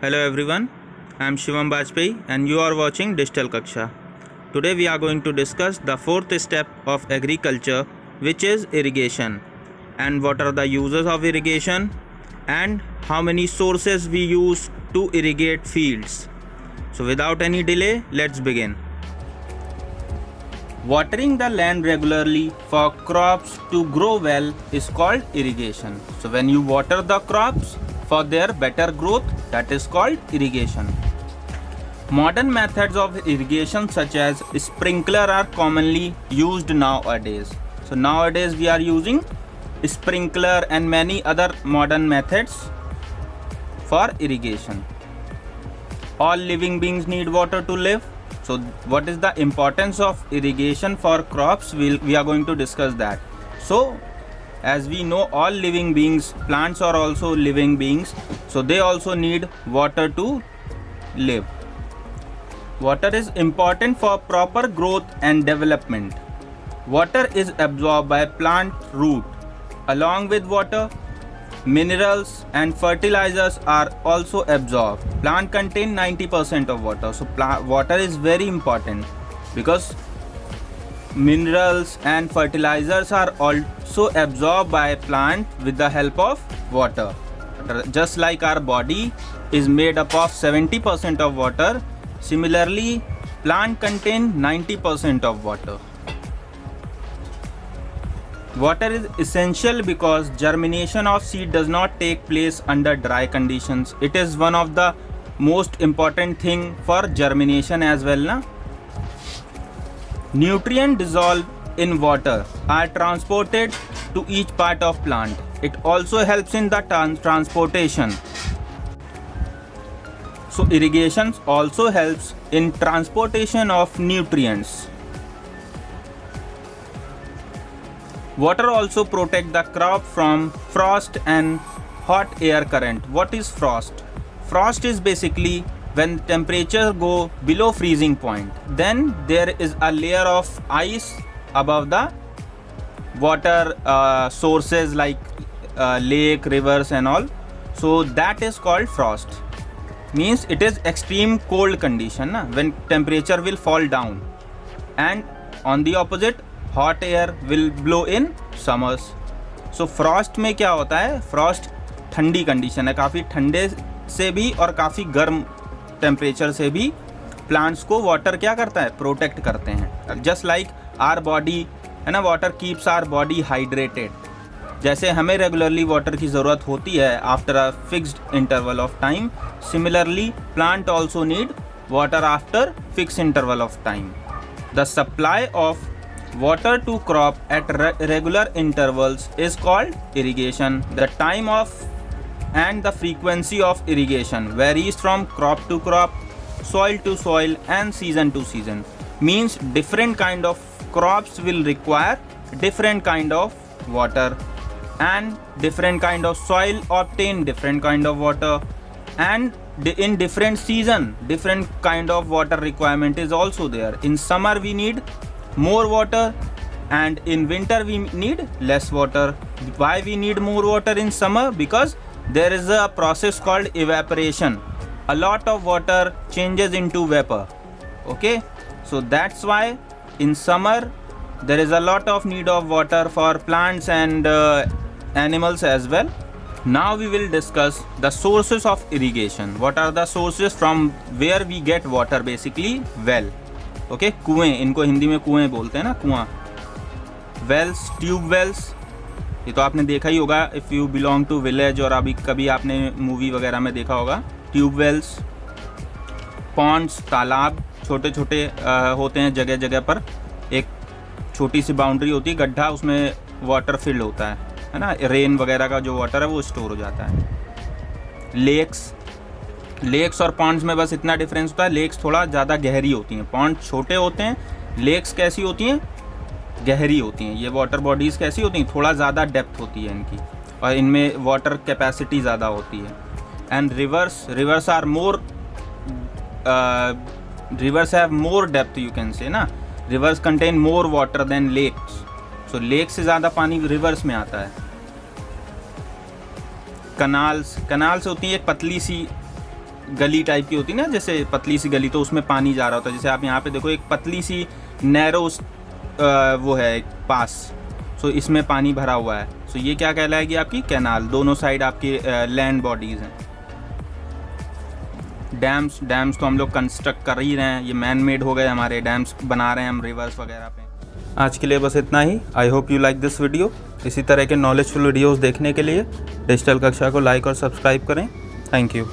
Hello everyone, I am Shivam Bajpayee and you are watching Digital Kaksha. Today we are going to discuss the fourth step of agriculture, which is irrigation, and what are the uses of irrigation and how many sources we use to irrigate fields. So without any delay, let's begin. Watering the land regularly for crops to grow well is called irrigation. So when you water the crops for their better growth, that is called irrigation. Modern methods of irrigation such as sprinkler are commonly used nowadays. So nowadays we are using sprinkler and many other modern methods for irrigation. All living beings need water to live. So what is the importance of irrigation for crops? We are going to discuss that. So as we know, all living beings, plants are also living beings, so they also need water to live. Water is important for proper growth and development. Water is absorbed by plant root. Along with water, minerals and fertilizers are also absorbed. Plant contain 90% of water, so water is very important because minerals and fertilizers are also absorbed by plant with the help of water. Just like our body is made up of 70% of water, similarly plant contain 90% of water. Water is essential because germination of seed does not take place under dry conditions. It is one of the most important thing for germination as well, na? Nutrients dissolved in water are transported to each part of plant. It also helps in the transportation. So irrigation also helps in transportation of nutrients. Water also protects the crop from frost and hot air current. What is frost? Frost is basically when temperature go below freezing point, then there is a layer of ice above the water sources like lake, rivers and all. So that is called frost. Means it is extreme cold condition na? When temperature will fall down, and on the opposite hot air will blow in summers. So frost में क्या होता है? Frost ठंडी condition है, काफ़ी ठंडे से भी और काफ़ी गर्म टेम्परेचर से भी प्लांट्स को वाटर क्या करता है? प्रोटेक्ट करते हैं. जस्ट लाइक आर बॉडी है ना, water keeps our body hydrated. जैसे हमें रेगुलरली वाटर की ज़रूरत होती है after a fixed interval of time, similarly plant also need water after fix interval of time. The supply of water to crop at regular intervals is called irrigation. The time of and the frequency of irrigation varies from crop to crop, soil to soil and season to season. Means different kind of crops will require different kind of water, and different kind of soil obtain different kind of water, and in different season different kind of water requirement is also there. In summer we need more water and in winter we need less water. Why we need more water in summer? Because there is a process called evaporation. A lot of water changes into vapor. Okay, so that's why in summer there is a lot of need of water for plants and animals as well. Now we will discuss the sources of irrigation. What are the sources from where we get water? Basically well. Okay कुएं, इनको हिंदी में कुएं बोलते हैं ना, कुआं. Wales, tube wells, ये तो आपने देखा ही होगा if you belong to village, और अभी कभी आपने मूवी वगैरह में देखा होगा. ट्यूब वेल्स, पॉन्ड्स, तालाब छोटे छोटे होते हैं जगह जगह पर. एक छोटी सी बाउंड्री होती है, गड्ढा, उसमें वाटर फिल होता है ना, रेन वगैरह का जो वाटर है वो स्टोर हो जाता है. लेक्स और पॉन्ड्स में बस इतना डिफरेंस होता है, लेक्स थोड़ा ज़्यादा गहरी होती हैं, पॉन्ड छोटे होते हैं. लेक्स कैसी होती हैं? गहरी होती हैं. ये वाटर बॉडीज़ कैसी होती हैं? थोड़ा ज़्यादा डेप्थ होती है इनकी, और इनमें वाटर कैपेसिटी ज़्यादा होती है. And rivers are more, rivers have more depth, you can say ना. Rivers contain more water than lakes. So lake से ज़्यादा पानी रिवर्स में आता है. कनाल्स होती है एक पतली सी गली टाइप की होती है ना, जैसे पतली सी गली, तो उसमें पानी जा रहा होता है। जैसे आप यहाँ पे देखो एक पतली सी नैरो वो है पास, सो इसमें पानी भरा हुआ है। सो ये क्या कहलाएगी आपकी कैनाल। दोनों साइड आपकी लैंड बॉडीज़ हैं। डैम्स तो हम लोग कंस्ट्रक्ट कर ही रहे हैं, ये मैन मेड हो गए हमारे, डैम्स बना रहे हैं हम रिवर्स वगैरह पे। आज के लिए बस इतना ही। I hope you like this video. इसी तरह के नॉलेजफुल वीडियोस देखने के लिए डिजिटल कक्षा को लाइक और सब्सक्राइब करें। Thank you.